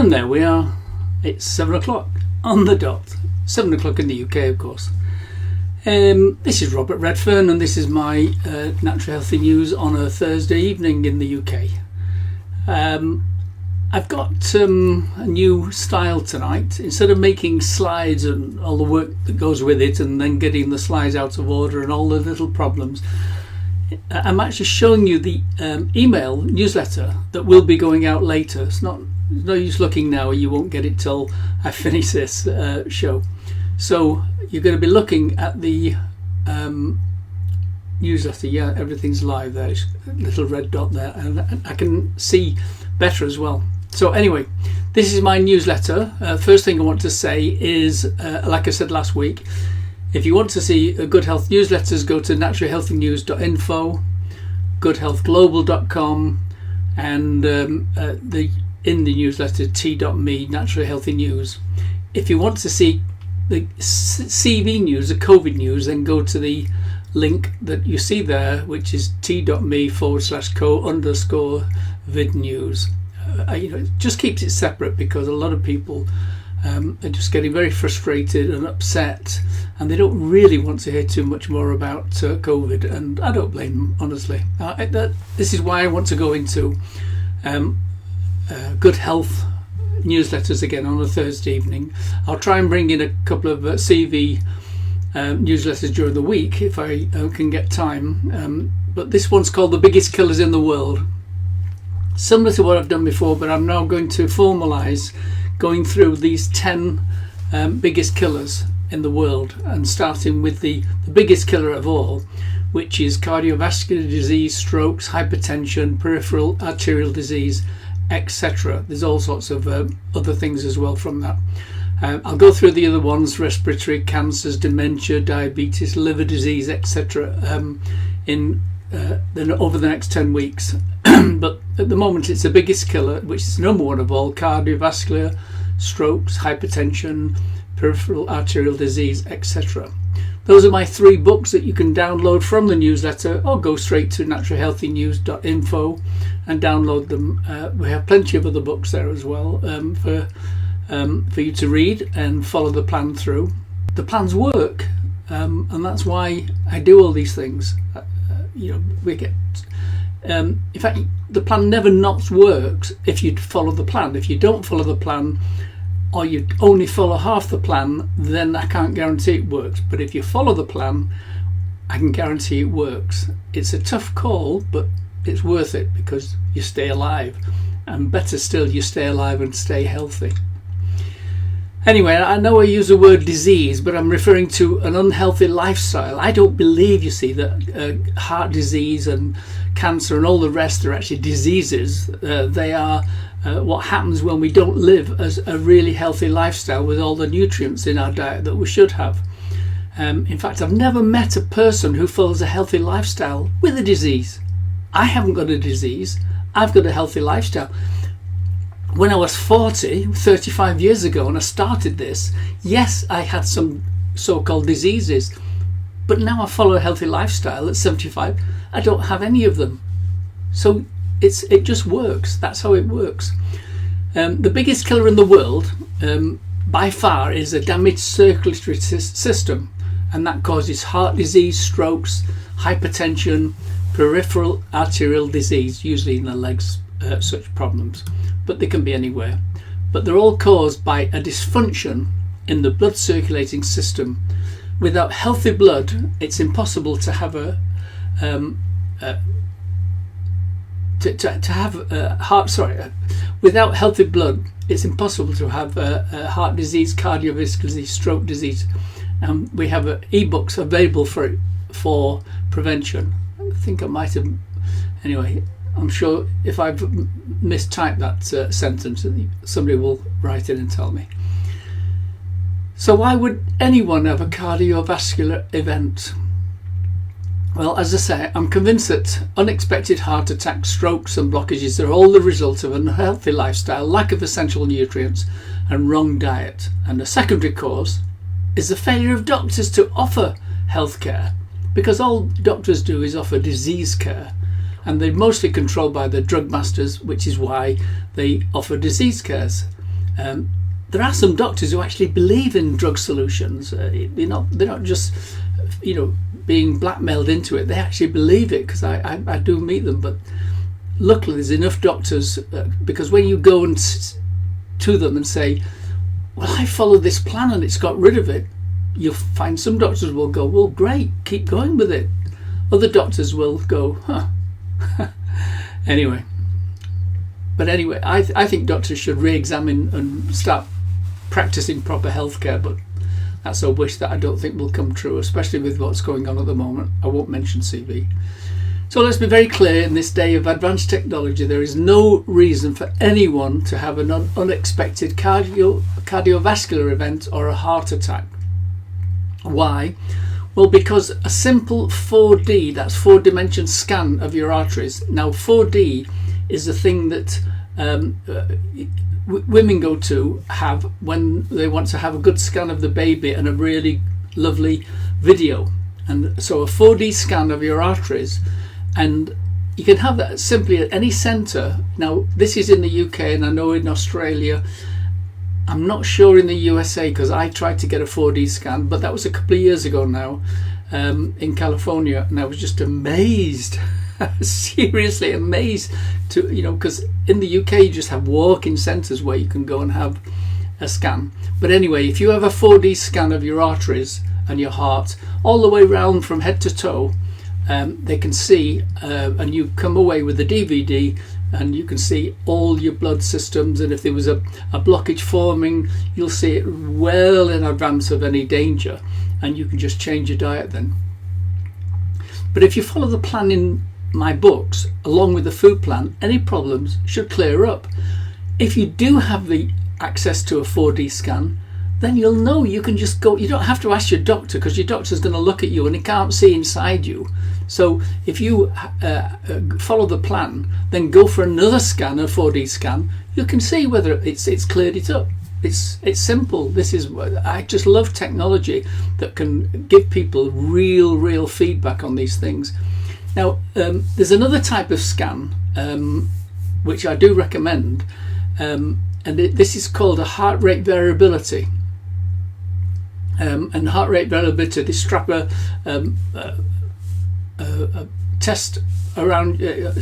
And there we are. It's 7 o'clock on the dot. 7 o'clock in the UK, of course. This is Robert Redfern, and this is my Natural Healthy News on a Thursday evening in the UK. I've got a new style tonight. Instead of making slides and all the work that goes with it and then getting the slides out of order and all the little problems, I'm actually showing you the email newsletter that will be going out later. It's no use looking now, you won't get it till I finish this show. So you're going to be looking at the newsletter. Yeah, everything's live there. It's a little red dot there, and I can see better as well. So anyway, this is my newsletter. First thing I want to say is, like I said last week, if you want to see good health newsletters, go to naturalhealthynews.info, goodhealthglobal.com, and in the newsletter t.me, Natural Healthy News. If you want to see the CV news, the COVID news, then go to the link that you see there, which is t.me/co_vid news. It just keeps it separate because a lot of people are just getting very frustrated and upset, and they don't really want to hear too much more about COVID, and I don't blame them, honestly. This is why I want to go into good health newsletters again on a Thursday evening. I'll try and bring in a couple of CV newsletters during the week if I can get time, but this one's called The Biggest Killers in the World. Similar to what I've done before, but I'm now going to formalise going through these 10 biggest killers in the world, and starting with the biggest killer of all, which is cardiovascular disease, strokes, hypertension, peripheral arterial disease, etc. There's all sorts of other things as well from that. I'll go through the other ones: respiratory cancers, dementia, diabetes, liver disease, etc. Over the next 10 weeks. But at the moment it's the biggest killer, which is number one of all: cardiovascular, strokes, hypertension, peripheral arterial disease, etc. Those are my 3 books that you can download from the newsletter, or go straight to naturalhealthynews.info and download them. We have plenty of other books there as well for you to read and follow the plan through. The plans work, and that's why I do all these things. We get. In fact, the plan never not works if you follow the plan. If you don't follow the plan, or you only follow half the plan, then I can't guarantee it works. But if you follow the plan, I can guarantee it works. It's a tough call, but it's worth it because you stay alive, and better still, you stay alive and stay healthy. Anyway, I know I use the word disease, but I'm referring to an unhealthy lifestyle. I don't believe, you see, that heart disease and cancer and all the rest are actually diseases. They are what happens when we don't live as a really healthy lifestyle with all the nutrients in our diet that we should have. In fact, I've never met a person who follows a healthy lifestyle with a disease. I haven't got a disease. I've got a healthy lifestyle. When I was 35 years ago, and I started this, yes, I had some so-called diseases, but now I follow a healthy lifestyle at 75. I don't have any of them. So it just works. That's how it works. The biggest killer in the world, by far, is a damaged circulatory system, and that causes heart disease, strokes, hypertension, peripheral arterial disease, usually in the legs, such problems. But they can be anywhere. But they're all caused by a dysfunction in the blood circulating system. Without healthy blood, it's impossible to have without healthy blood, it's impossible to have heart disease, cardiovascular disease, stroke disease. We have e-books available for prevention. I think I might have. Anyway, I'm sure if I've mistyped that sentence, somebody will write in and tell me. So why would anyone have a cardiovascular event? Well, as I say, I'm convinced that unexpected heart attacks, strokes and blockages are all the result of an unhealthy lifestyle, lack of essential nutrients and wrong diet. And the secondary cause is the failure of doctors to offer health care, because all doctors do is offer disease care. And they're mostly controlled by the drug masters, which is why they offer disease cares. there are some doctors who actually believe in drug solutions. They're not just, being blackmailed into it. They actually believe it, because I do meet them. But luckily, there's enough doctors, because when you go to them and say, well, I followed this plan and it's got rid of it, you'll find some doctors will go, well, great, keep going with it. Other doctors will go, huh. Anyway, I think doctors should re-examine and start practicing proper healthcare, but that's a wish that I don't think will come true, especially with what's going on at the moment. I won't mention CV. So let's be very clear, in this day of advanced technology, there is no reason for anyone to have an unexpected cardiovascular event or a heart attack. Why? Well, because a simple 4D, that's 4-dimension scan of your arteries. Now 4D is the thing that women go to have when they want to have a good scan of the baby and a really lovely video. And so a 4D scan of your arteries, and you can have that simply at any centre. Now this is in the UK, and I know in Australia. I'm not sure in the USA, because I tried to get a 4D scan, but that was a couple of years ago now, in California, and I was just amazed, seriously amazed, because in the UK you just have walk-in centres where you can go and have a scan. But anyway, if you have a 4D scan of your arteries and your heart all the way round from head to toe, they can see, and you come away with a DVD, and you can see all your blood systems, and if there was a blockage forming, you'll see it well in advance of any danger, and you can just change your diet then. But if you follow the plan in my books along with the food plan, any problems should clear up. If you do have the access to a 4D scan, then you'll know. You can just go. You don't have to ask your doctor, because your doctor's going to look at you and he can't see inside you. So if you follow the plan, then go for another scan, a 4D scan. You can see whether it's cleared it up. It's simple. I just love technology that can give people real feedback on these things. Now there's another type of scan which I do recommend, and this is called a heart rate variability. And heart rate variability, they strap a test around. I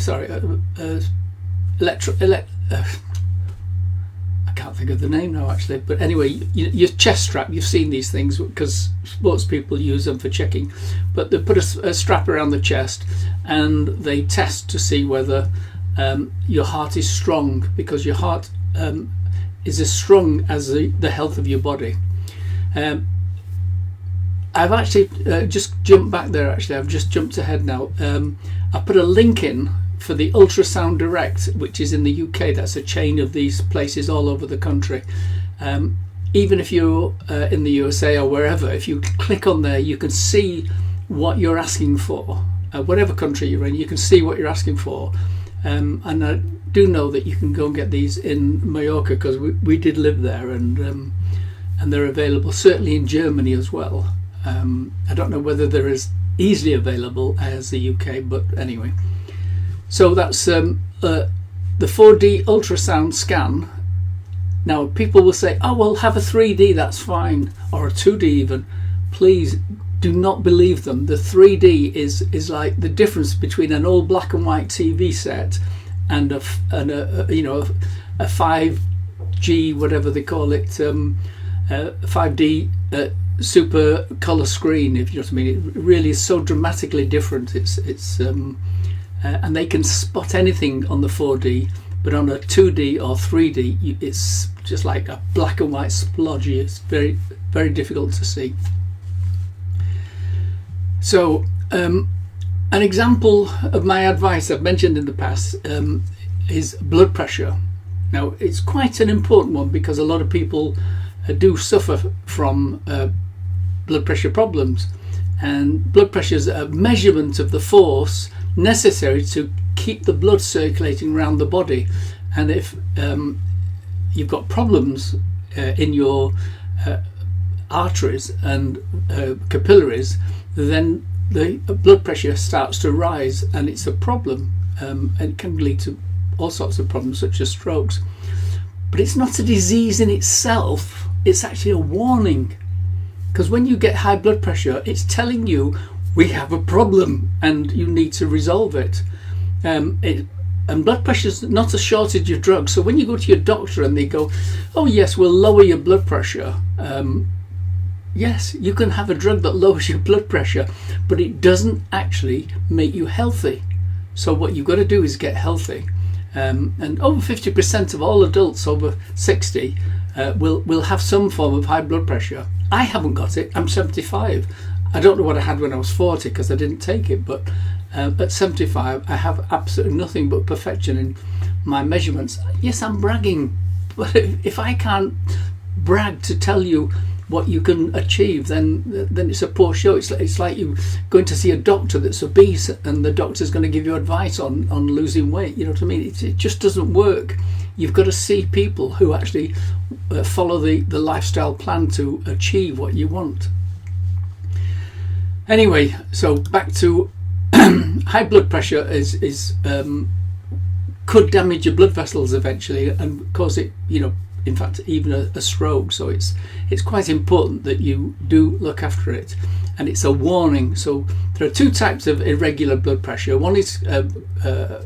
can't think of the name now, actually. But anyway, your chest strap. You've seen these things because sports people use them for checking. But they put a strap around the chest, and they test to see whether your heart is strong, because your heart is as strong as the health of your body. I've actually just jumped back there. I've just jumped ahead now. I put a link in for the Ultrasound Direct, which is in the UK. That's a chain of these places all over the country. Even if you're in the USA or wherever, if you click on there, you can see what you're asking for. Whatever country you're in, you can see what you're asking for. And I do know that you can go and get these in Mallorca, because we did live there, and they're available certainly in Germany as well. I don't know whether they're as easily available as the UK, but anyway. So that's the 4D ultrasound scan. Now people will say, oh well, have a 3D, that's fine, or a 2D even. Please do not believe them. The 3D is like the difference between an old black and white TV set and a 5G, whatever they call it, 5D super color screen, if you know what I mean. It really is so dramatically different. It's and they can spot anything on the 4D, but on a 2D or 3D, it's just like a black and white splodgy. It's very difficult to see. So an example of my advice I've mentioned in the past is blood pressure. Now it's quite an important one, because a lot of people do suffer from blood pressure problems, and blood pressure is a measurement of the force necessary to keep the blood circulating around the body. And if you've got problems in your arteries and capillaries, then the blood pressure starts to rise, and it's a problem, and can lead to all sorts of problems such as strokes. But it's not a disease in itself, it's actually a warning. Because when you get high blood pressure, it's telling you we have a problem and you need to resolve it. And blood pressure is not a shortage of drugs. So when you go to your doctor and they go, oh yes, we'll lower your blood pressure. Yes, you can have a drug that lowers your blood pressure, but it doesn't actually make you healthy. So what you've got to do is get healthy. And over 50% of all adults over 60 will have some form of high blood pressure. I haven't got it. I'm 75. I don't know what I had when I was 40 because I didn't take it, but at 75 I have absolutely nothing but perfection in my measurements. Yes, I'm bragging, but if I can't brag to tell you what you can achieve, then it's a poor show. It's like you going to see a doctor that's obese and the doctor's going to give you advice on losing weight. You know what I mean? It just doesn't work. You've got to see people who actually follow the lifestyle plan to achieve what you want. Anyway, so back to high blood pressure is could damage your blood vessels eventually and cause it, in fact, even a stroke. So it's quite important that you do look after it, and it's a warning. So there are two types of irregular blood pressure. One is to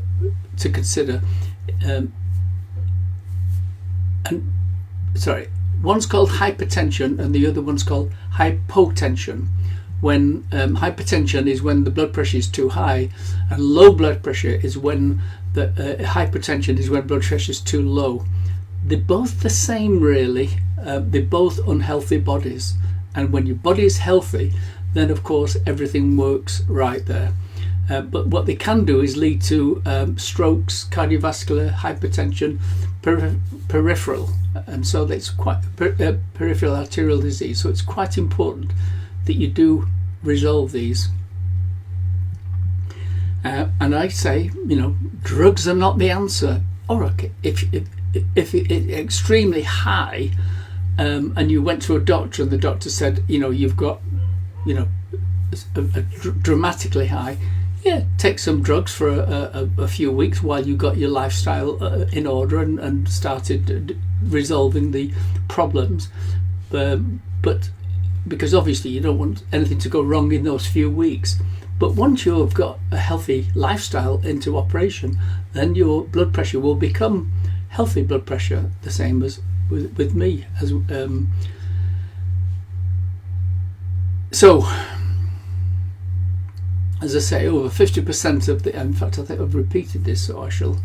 consider, one's called hypertension and the other one's called hypotension. When hypertension is when the blood pressure is too high, and low blood pressure is when the hypertension is when blood pressure is too low. They're both the same, really. They're both unhealthy bodies, and when your body is healthy, then of course everything works right there. But what they can do is lead to strokes, cardiovascular, hypertension, peripheral, and so that's quite peripheral arterial disease. So it's quite important that you do resolve these. And I say, drugs are not the answer. Or okay, if it's extremely high, and you went to a doctor and the doctor said, you've got, a dramatically high, take some drugs for a few weeks while you got your lifestyle in order and started resolving the problems. But because obviously you don't want anything to go wrong in those few weeks. But once you've got a healthy lifestyle into operation, then your blood pressure will become healthy blood pressure, the same as with me. So, as I say, over 50% of in fact I think I've repeated this, so I shall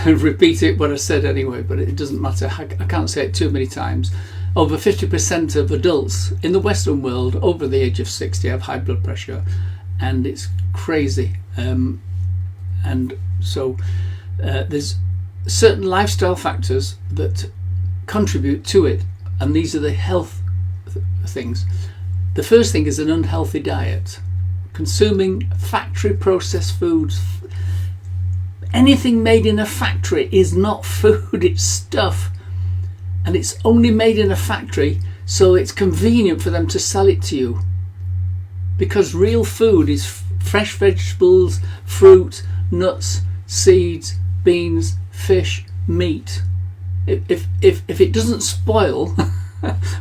repeat it what I said anyway, but it doesn't matter. I can't say it too many times. Over 50% of adults in the Western world over the age of 60 have high blood pressure, and it's crazy. And so there's certain lifestyle factors that contribute to it, and these are the health things. The first thing is an unhealthy diet. Consuming factory processed foods. Anything made in a factory is not food, it's stuff. And it's only made in a factory so it's convenient for them to sell it to you. Because real food is fresh vegetables, fruit, nuts, seeds, beans, fish, meat. If it doesn't spoil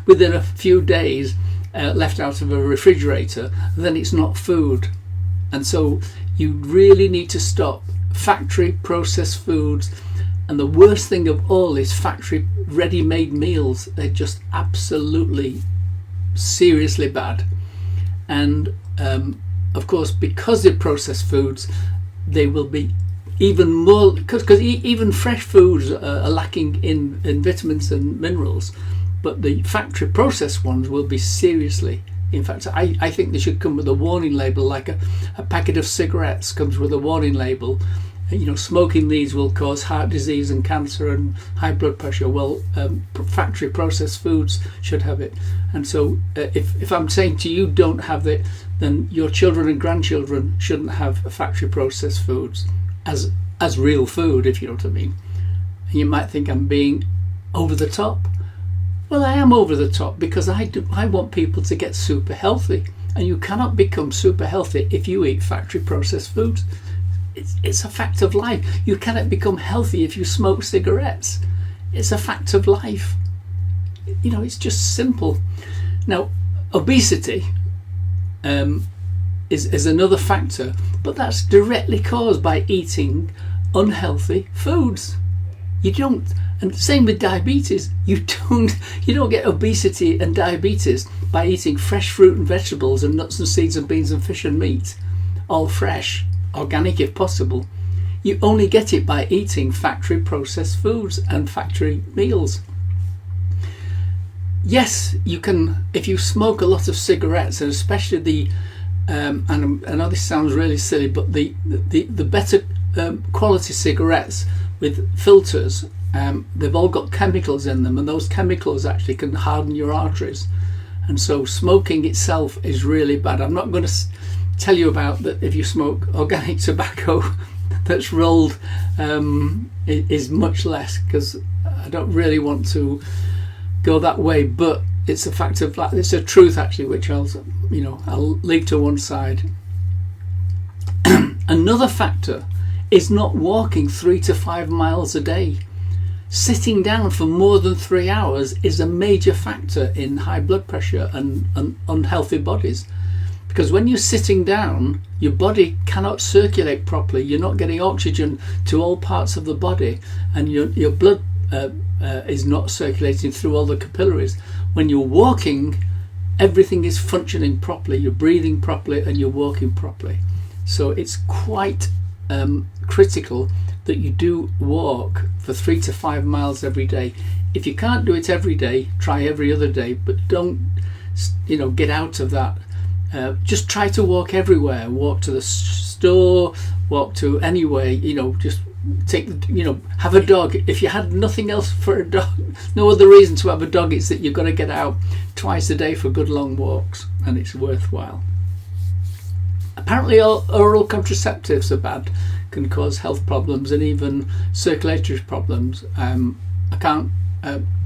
within a few days, left out of a refrigerator, then it's not food. And so you really need to stop factory processed foods. And the worst thing of all is factory ready-made meals. They're just absolutely seriously bad. And of course, because they're processed foods, they will be even more, because even fresh foods are lacking in vitamins and minerals, but the factory processed ones will be seriously. In fact, I think they should come with a warning label, like a packet of cigarettes comes with a warning label. Smoking these will cause heart disease and cancer and high blood pressure. Well, factory processed foods should have it. And so if I'm saying to you don't have it, then your children and grandchildren shouldn't have factory processed foods as real food, if you know what I mean. And you might think I'm being over the top. Well, I am over the top because I want people to get super healthy. And you cannot become super healthy if you eat factory processed foods. It's a fact of life. You cannot become healthy if you smoke cigarettes. It's a fact of life. You know, it's just simple. Now, obesity is another factor, but that's directly caused by eating unhealthy foods. You don't, and same with diabetes. You don't get obesity and diabetes by eating fresh fruit and vegetables and nuts and seeds and beans and fish and meat, all fresh, organic if possible. You only get it by eating factory processed foods and factory meals. Yes, you can, if you smoke a lot of cigarettes, and especially the and I know this sounds really silly, but the better quality cigarettes with filters, they've all got chemicals in them, and those chemicals actually can harden your arteries, and so smoking itself is really bad. I'm not going to tell you about that. If you smoke organic tobacco that's rolled, is much less, because I don't really want to go that way, but it's a fact of life. It's a truth actually, which I'll leave to one side. Another factor is not walking 3 to 5 miles a day. Sitting down for more than 3 hours is a major factor in high blood pressure and unhealthy bodies, because when you're sitting down, your body cannot circulate properly. You're not getting oxygen to all parts of the body, and your blood is not circulating through all the capillaries. When you're walking, everything is functioning properly. You're breathing properly and you're walking properly. So it's quite critical that you do walk for 3 to 5 miles every day. If you can't do it every day, try every other day, but don't get out of that. Just try to walk everywhere. Walk to the store, walk to anywhere, just have a dog. If you had nothing else for a dog, no other reason to have a dog, it's that you've got to get out twice a day for good long walks, and it's worthwhile. Apparently oral contraceptives are bad, can cause health problems and even circulatory problems. I can't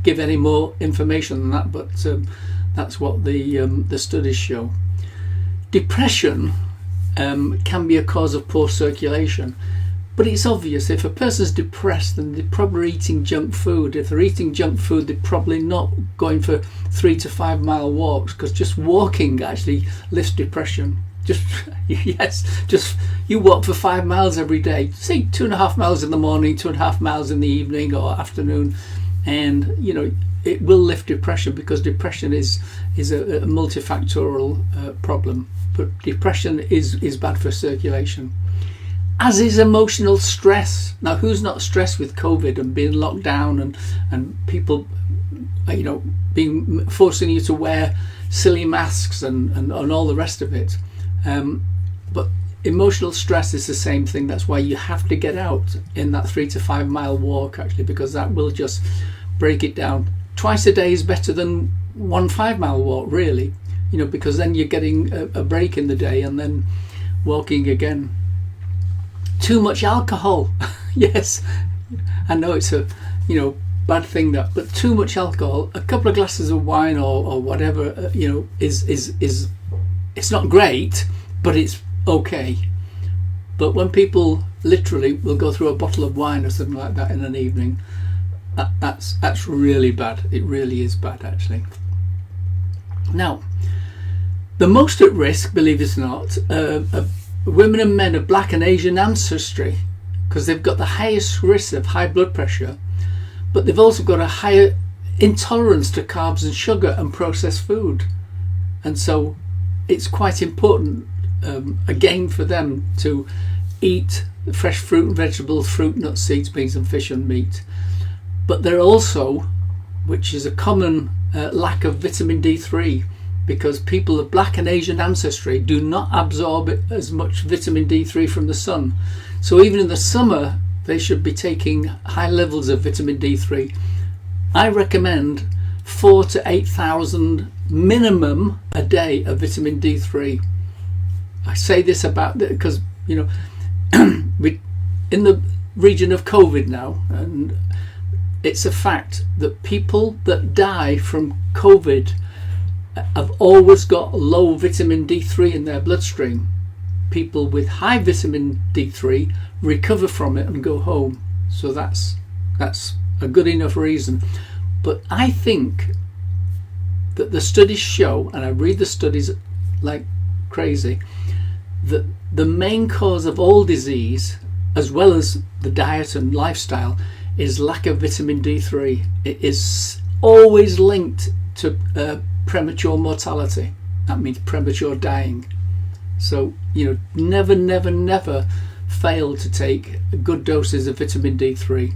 give any more information than that, but that's what the studies show. Depression can be a cause of poor circulation. But it's obvious, if a person's depressed, then they're probably eating junk food. If they're eating junk food, they're probably not going for 3 to 5 mile walks, because just walking actually lifts depression. Just you walk for 5 miles every day, say 2.5 miles in the morning, 2.5 miles in the evening or afternoon, and it will lift depression, because depression is a multifactorial problem. But depression is bad for circulation, as is emotional stress. Now, who's not stressed with COVID and being locked down and people being forcing you to wear silly masks and all the rest of it? But emotional stress is the same thing. That's why you have to get out in that 3 to 5 mile walk, actually, because that will just break it down. Twice a day is better than 1 5 mile walk, really, because then you're getting a break in the day and then walking again. Too much alcohol. Yes, I know it's a bad thing, that, but too much alcohol, a couple of glasses of wine or whatever, is it's not great, but it's okay. But when people literally will go through a bottle of wine or something like that in an evening, that's really bad. It really is bad, actually. Now, the most at risk, believe it or not, women and men of black and Asian ancestry, because they've got the highest risk of high blood pressure, but they've also got a higher intolerance to carbs and sugar and processed food, and so it's quite important again for them to eat fresh fruit and vegetables, fruit, nuts, seeds, beans and fish and meat. But they're also, which is a common lack of vitamin D3, because people of black and Asian ancestry do not absorb as much vitamin D3 from the sun. So even in the summer, they should be taking high levels of vitamin D3. I recommend 4,000 to 8,000 minimum a day of vitamin D3. I say this because we're in the region of COVID now, and it's a fact that people that die from COVID have always got low vitamin D3 in their bloodstream. People with high vitamin D3 recover from it and go home. So that's a good enough reason. But I think that the studies show, and I read the studies like crazy, that the main cause of all disease, as well as the diet and lifestyle, is lack of vitamin D3. It is always linked to premature mortality. That means premature dying. So, never fail to take good doses of vitamin D3.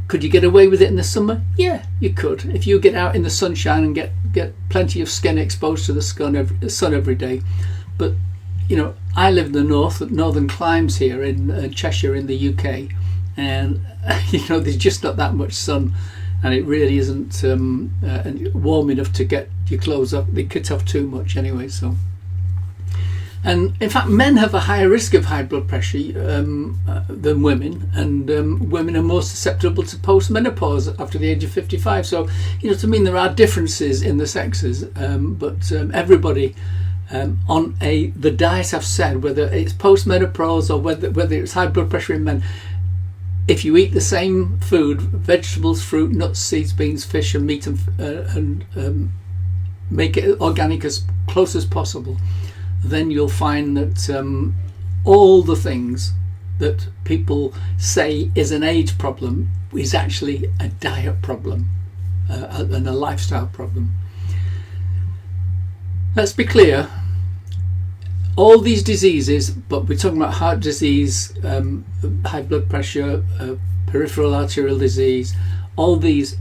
Could you get away with it in the summer? Yeah, you could. If you get out in the sunshine and get plenty of skin exposed to the sun every day. But, I live in the northern climes here in Cheshire in the UK, and, there's just not that much sun, and it really isn't warm enough to get your clothes off, the kit off too much anyway, so. And in fact, men have a higher risk of high blood pressure than women, and women are more susceptible to post-menopause after the age of 55. So, there are differences in the sexes, but everybody on the diet I've said, whether it's post-menopause or whether it's high blood pressure in men, if you eat the same food, vegetables, fruit, nuts, seeds, beans, fish, and meat, and make it organic as close as possible, then you'll find that all the things that people say is an age problem is actually a diet problem and a lifestyle problem. Let's be clear, all these diseases, but we're talking about heart disease, high blood pressure, peripheral arterial disease, all these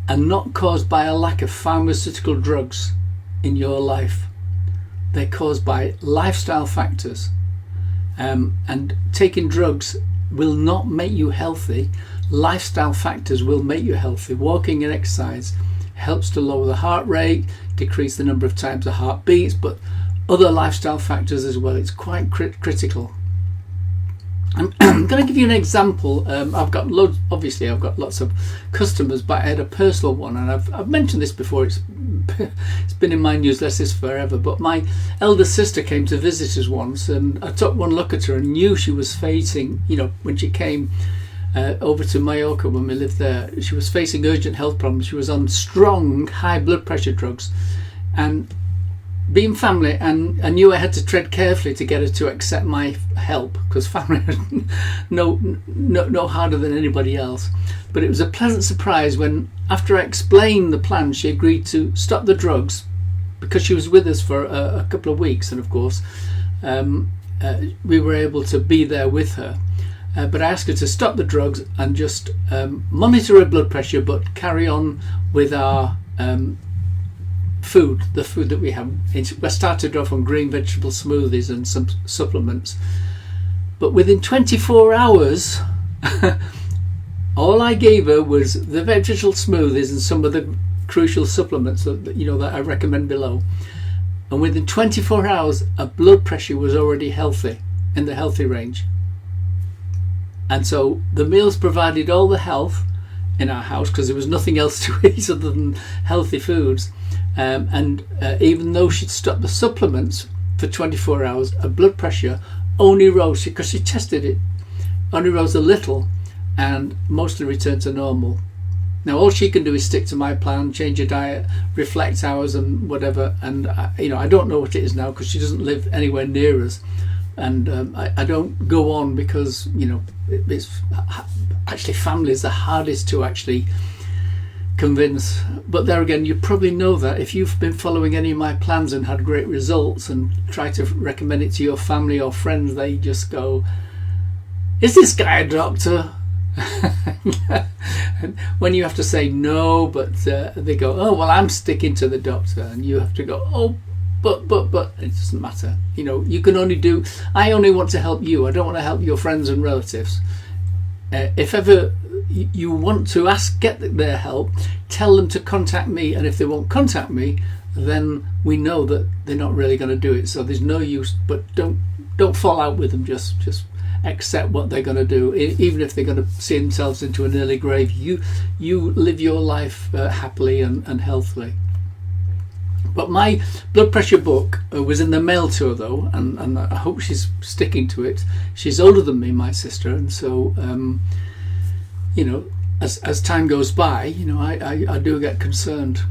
are not caused by a lack of pharmaceutical drugs in your life. They're caused by lifestyle factors, and taking drugs will not make you healthy. Lifestyle factors will make you healthy. Walking and exercise helps to lower the heart rate, decrease the number of times the heart beats, but other lifestyle factors as well. It's quite critical. I'm going to give you an example. I've got lots of customers, but I had a personal one, and I've mentioned this before. It's been in my newsletters forever, but my elder sister came to visit us once, and I took one look at her and knew she was facing, when she came over to Mallorca when we lived there, she was facing urgent health problems. She was on strong high blood pressure drugs, and being family, and I knew I had to tread carefully to get her to accept my help, because family are no harder than anybody else. But it was a pleasant surprise when, after I explained the plan, she agreed to stop the drugs, because she was with us for a couple of weeks, and of course we were able to be there with her. But I asked her to stop the drugs and just monitor her blood pressure, but carry on with our the food that we have. We started off on green vegetable smoothies and some supplements, but within 24 hours all I gave her was the vegetable smoothies and some of the crucial supplements that I recommend below, and within 24 hours her blood pressure was already healthy, in the healthy range. And so the meals provided all the health in our house, because there was nothing else to eat other than healthy foods. And even though she'd stopped the supplements for 24 hours, her blood pressure only rose, because she tested it, only rose a little and mostly returned to normal. Now all she can do is stick to my plan, change her diet, reflect hours and whatever. And I don't know what it is now, because she doesn't live anywhere near us. And I don't go on, because it's actually family is the hardest to actually convince. But there again, you probably know that if you've been following any of my plans and had great results and try to recommend it to your family or friends, they just go, "Is this guy a doctor?" And when you have to say no, but they go, "Oh well, I'm sticking to the doctor," and you have to go, "Oh, but it doesn't matter. You can only do. I only want to help you. I don't want to help your friends and relatives. If ever you want to get their help, tell them to contact me, and if they won't contact me, then we know that they're not really going to do it. So there's no use. But don't fall out with them. Just accept what they're going to do, even if they're going to see themselves into an early grave. You live your life happily and healthily." But my blood pressure book was in the mail to her though, and I hope she's sticking to it. She's older than me, my sister, and so as time goes by, you know, I do get concerned.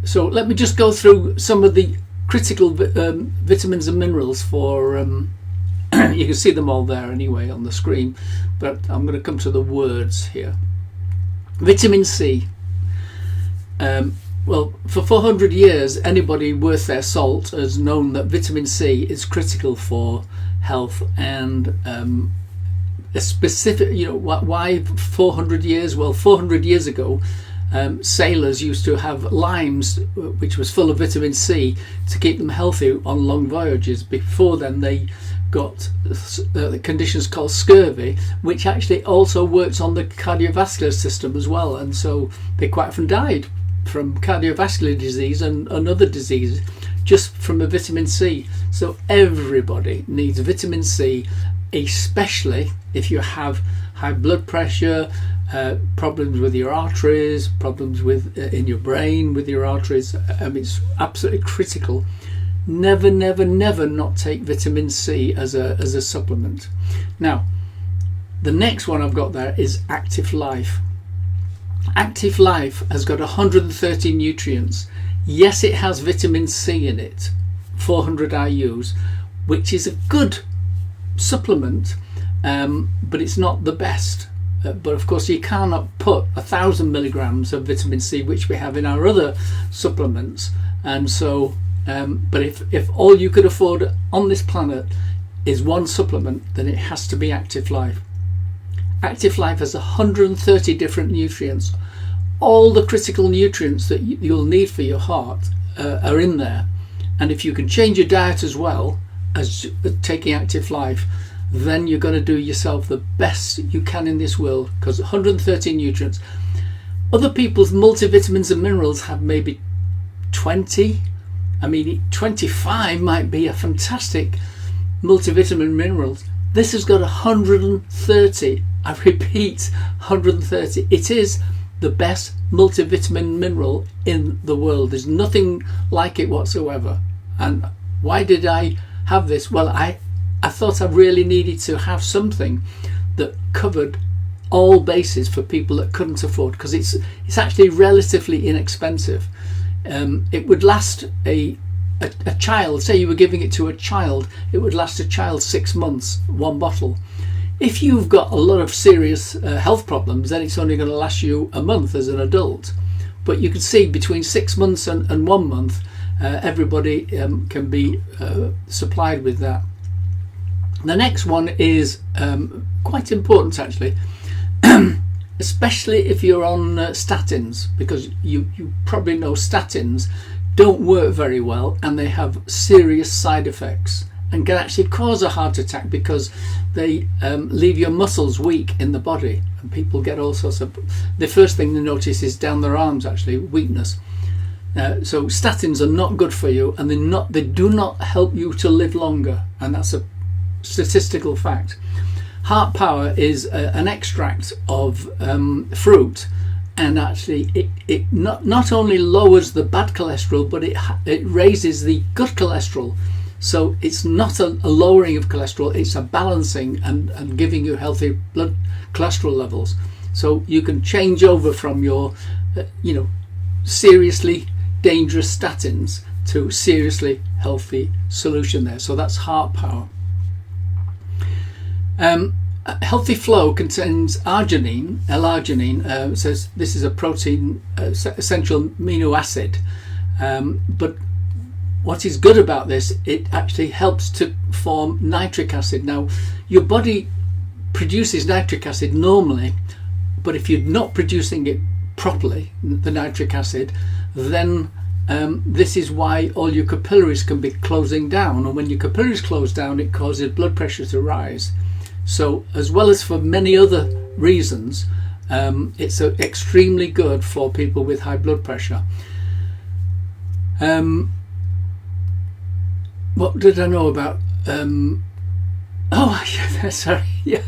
So let me just go through some of the critical vitamins and minerals for. You can see them all there anyway on the screen, but I'm going to come to the words here. Vitamin C. Well, for 400 years, anybody worth their salt has known that vitamin C is critical for health, and a specific, you know, why 400 years? Well, 400 years ago, sailors used to have limes, which was full of vitamin C, to keep them healthy on long voyages. Before then, they got conditions called scurvy, which actually also works on the cardiovascular system as well, and so they quite often died from cardiovascular disease and other diseases just from a vitamin C. So everybody needs vitamin C, especially if you have high blood pressure, problems with your arteries, problems with in your brain with your arteries. It's absolutely critical. Never not take vitamin C as a supplement. Now, the next one I've got there is Active Life. Active Life has got 130 nutrients. Yes, it has vitamin C in it, 400 IUs, which is a good supplement, but it's not the best. But of course, you cannot put 1,000 milligrams of vitamin C, which we have in our other supplements. And so, but if all you could afford on this planet is one supplement, then it has to be Active Life. Active Life has 130 different nutrients. All the critical nutrients that you'll need for your heart are in there. And if you can change your diet as well as taking Active Life, then you're going to do yourself the best you can in this world, because 130 nutrients. Other people's multivitamins and minerals have maybe 20. I mean, 25 might be a fantastic multivitamin minerals. This has got 130. I repeat, 130. It is the best multivitamin mineral in the world. There's nothing like it whatsoever. And why did I have this? Well, I thought I really needed to have something that covered all bases for people that couldn't afford, because it's actually relatively inexpensive. It would last a child, say you were giving it to a child, it would last a child 6 months, one bottle. If you've got a lot of serious health problems, then it's only going to last you a month as an adult. But you can see between 6 months and 1 month, everybody can be supplied with that. The next one is quite important actually, especially if you're on statins, because you probably know statins don't work very well, and they have serious side effects and can actually cause a heart attack because they leave your muscles weak in the body, and people get all sorts of, the first thing they notice is down their arms actually, weakness. So statins are not good for you, and they do not help you to live longer, and that's a statistical fact. Heart Power is an extract of fruit, and actually it not only lowers the bad cholesterol, but it raises the good cholesterol. So it's not a lowering of cholesterol, it's a balancing and giving you healthy blood cholesterol levels. So you can change over from your seriously dangerous statins to seriously healthy solution there. So that's Heart Power. Healthy Flow contains arginine, L-arginine. Says this is a protein essential amino acid, but what is good about this, it actually helps to form nitric acid. Now, your body produces nitric acid normally, but if you're not producing it properly, the nitric acid, then this is why all your capillaries can be closing down, and when your capillaries close down, it causes blood pressure to rise. So, as well as for many other reasons, it's extremely good for people with high blood pressure. What did I know about? Sorry, yeah.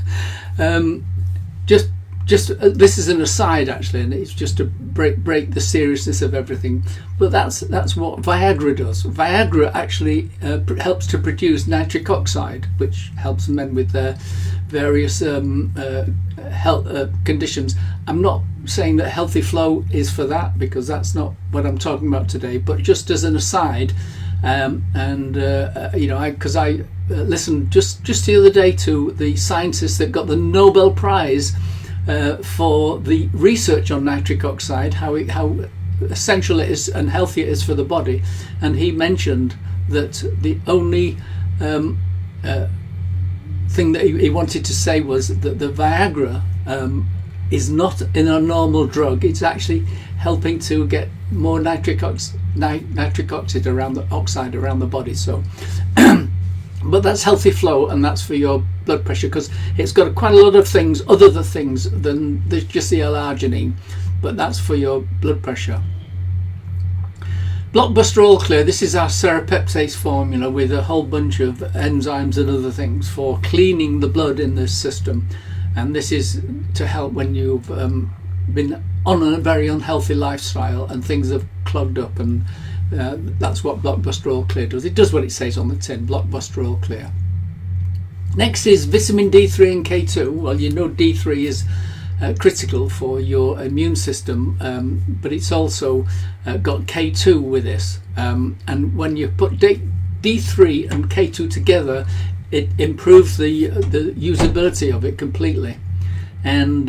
Just just this is an aside actually, and it's just to break the seriousness of everything. But that's what Viagra does. Viagra actually helps to produce nitric oxide, which helps men with their various health conditions. I'm not saying that Healthy Flow is for that, because that's not what I'm talking about today. But just as an aside, because I listened just the other day to the scientist that got the Nobel Prize for the research on nitric oxide, how essential it is and healthy it is for the body, and he mentioned that the only thing that he wanted to say was that the Viagra is not in a normal drug. It's actually helping to get more nitric oxide around the body. So but that's Healthy Flow, and that's for your blood pressure, because it's got quite a lot of things, other things than just the L-arginine, but that's for your blood pressure. Blockbuster All Clear, this is our serrapeptase formula with a whole bunch of enzymes and other things for cleaning the blood in this system, and this is to help when you've been on a very unhealthy lifestyle and things have clogged up, and that's what Blockbuster All Clear does. It does what it says on the tin, Blockbuster All Clear. Next is vitamin D3 and K2. Well, you know D3 is critical for your immune system, but it's also got K2 with this. And when you put D3 and K2 together, it improves the usability of it completely. And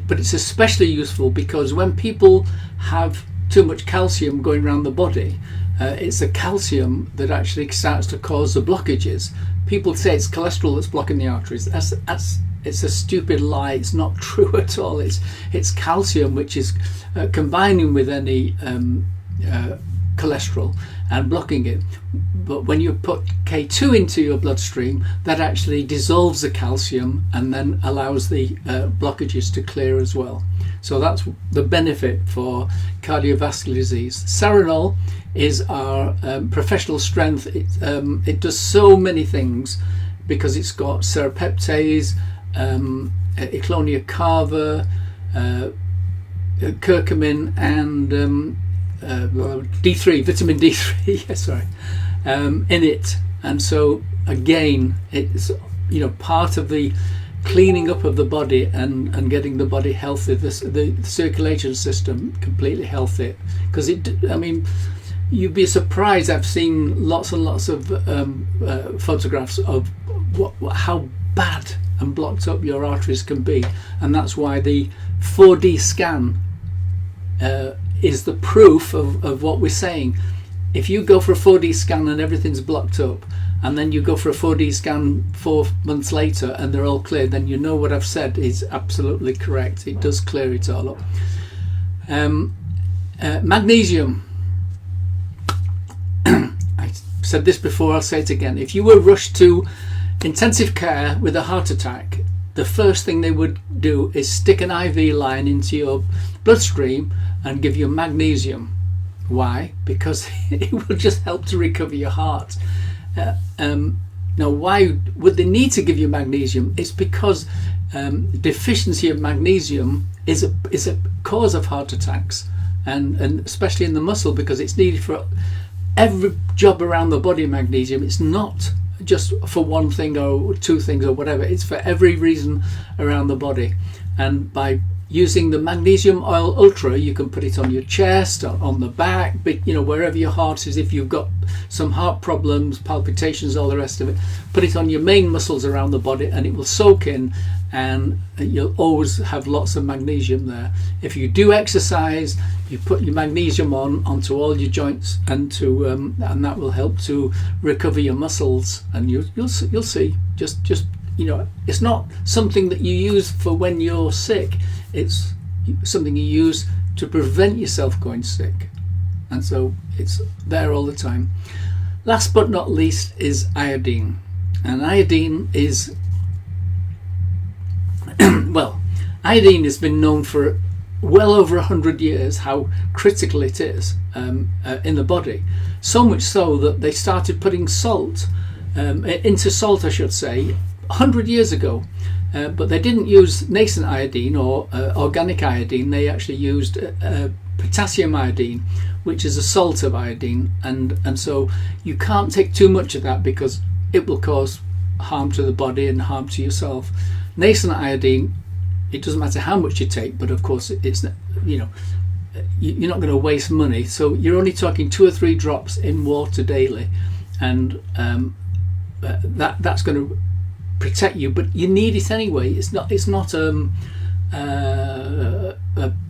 but it's especially useful because when people have too much calcium going around the body, it's the calcium that actually starts to cause the blockages. People say it's cholesterol that's blocking the arteries. It's a stupid lie. It's not true at all. It's calcium which is combining with any cholesterol and blocking it. But when you put K2 into your bloodstream, that actually dissolves the calcium and then allows the blockages to clear as well. So that's the benefit for cardiovascular disease. Saranol is our professional strength. It does so many things because it's got serrapeptase, Eclonia cava, curcumin, and D3, vitamin D3, yes, sorry, in it. And so again, it's part of the cleaning up of the body and getting the body healthy, the circulation system completely healthy. Because you'd be surprised. I've seen lots and lots of photographs of how bad and blocked up your arteries can be, and that's why the 4D scan is the proof of what we're saying. If you go for a 4D scan and everything's blocked up, and then you go for a 4D scan 4 months later and they're all clear, then you know what I've said is absolutely correct. It does clear it all up. Magnesium. I said this before, I'll say it again. If you were rushed to intensive care with a heart attack, the first thing they would do is stick an IV line into your bloodstream and give you magnesium. Why? Because it will just help to recover your heart. Now, why would they need to give you magnesium? It's because deficiency of magnesium is a cause of heart attacks, and especially in the muscle, because it's needed for every job around the body. Magnesium, it's not just for one thing or two things or whatever, it's for every reason around the body. And by using the Magnesium Oil Ultra, you can put it on your chest, on the back, but wherever your heart is. If you've got some heart problems, palpitations, all the rest of it, put it on your main muscles around the body and it will soak in, and you'll always have lots of magnesium there. If you do exercise, you put your magnesium onto all your joints and that will help to recover your muscles, and you'll see. Just it's not something that you use for when you're sick. It's something you use to prevent yourself going sick, and so it's there all the time. Last but not least is iodine, and iodine is iodine has been known for well over 100 years how critical it is in the body, so much so that they started putting salt into salt, I should say, 100 years ago, but they didn't use nascent iodine or organic iodine. They actually used potassium iodine, which is a salt of iodine, and so you can't take too much of that because it will cause harm to the body and harm to yourself. Nascent iodine, it doesn't matter how much you take, but of course it's, you know, you're not going to waste money, so you're only talking 2 or 3 drops in water daily, and that's going to protect you, but you need it anyway. It's not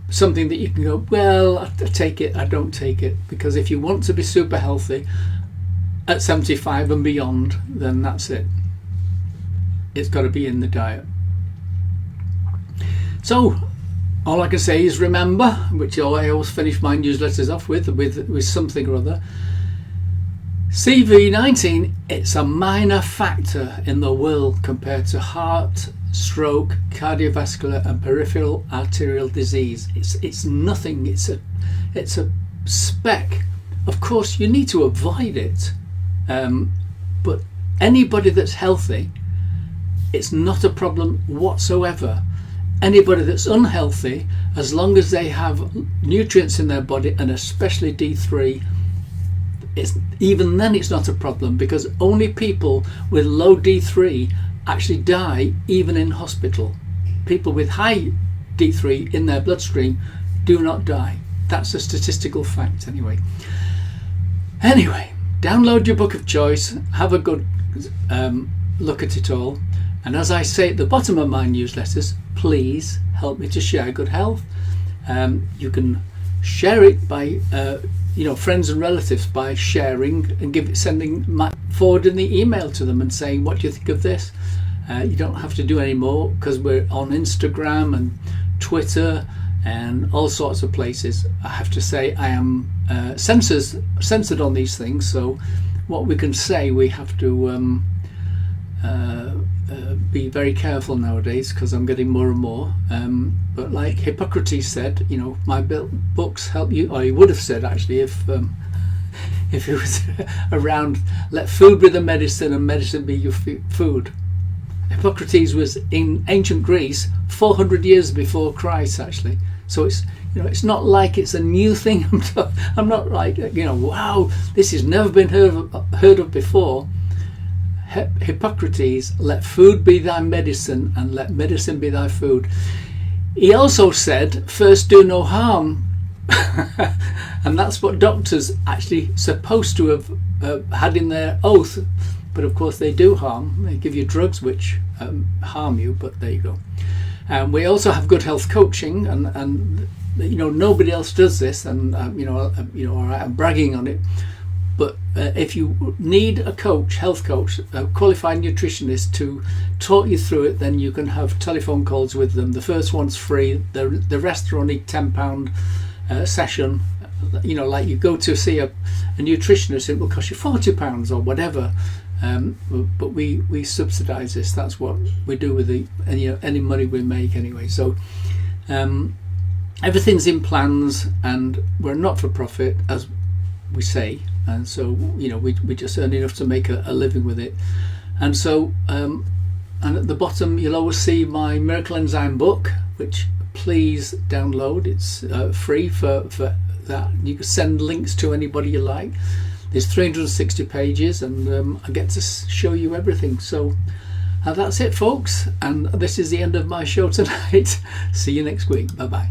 something that you can go, well, I take it, I don't take it, because if you want to be super healthy at 75 and beyond, then that's it. It's got to be in the diet. So all I can say is remember, which I always finish my newsletters off with something or other. CV19, it's a minor factor in the will compared to heart, stroke, cardiovascular and peripheral arterial disease. It's nothing. It's a speck. Of course you need to avoid it, but anybody that's healthy, it's not a problem whatsoever. Anybody that's unhealthy, as long as they have nutrients in their body, and especially D3, even then it's not a problem, because only people with low D3 actually die even in hospital. People with high D3 in their bloodstream do not die. That's a statistical fact anyway. Anyway, download your book of choice, have a good look at it all, and as I say at the bottom of my newsletters, please help me to share good health. You can share it by friends and relatives, by sharing and forwarding the email to them and saying, what do you think of this? You don't have to do any more, because we're on Instagram and Twitter and all sorts of places. I have to say I am censored on these things, so what we can say, we have to be very careful nowadays, because I'm getting more and more. But like Hippocrates said, my books help you, or he would have said actually, if he was around, let food be the medicine and medicine be your food. Hippocrates was in ancient Greece 400 years before Christ actually. So it's not like it's a new thing. I'm not like, wow, this has never been heard of before. Hippocrates, let food be thy medicine and let medicine be thy food. He also said, first do no harm. And that's what doctors actually supposed to have had in their oath, but of course they do harm. They give you drugs which harm you, but there you go. We also have good health coaching, and nobody else does this, and I'm bragging on it. But if you need a coach, health coach, a qualified nutritionist to talk you through it, then you can have telephone calls with them. The first one's free. The rest are only £10 session. Like you go to see a nutritionist, it will cost you £40 or whatever. But we subsidise this. That's what we do with any money we make anyway. So everything's in plans, and we're not for profit, as we say, and so we just earn enough to make a living with it. And so and at the bottom you'll always see my Miracle Enzyme book, which please download. It's free for that. You can send links to anybody you like. There's 360 pages, and I get to show you everything. So that's it, folks, and this is the end of my show tonight. See you next week. Bye bye.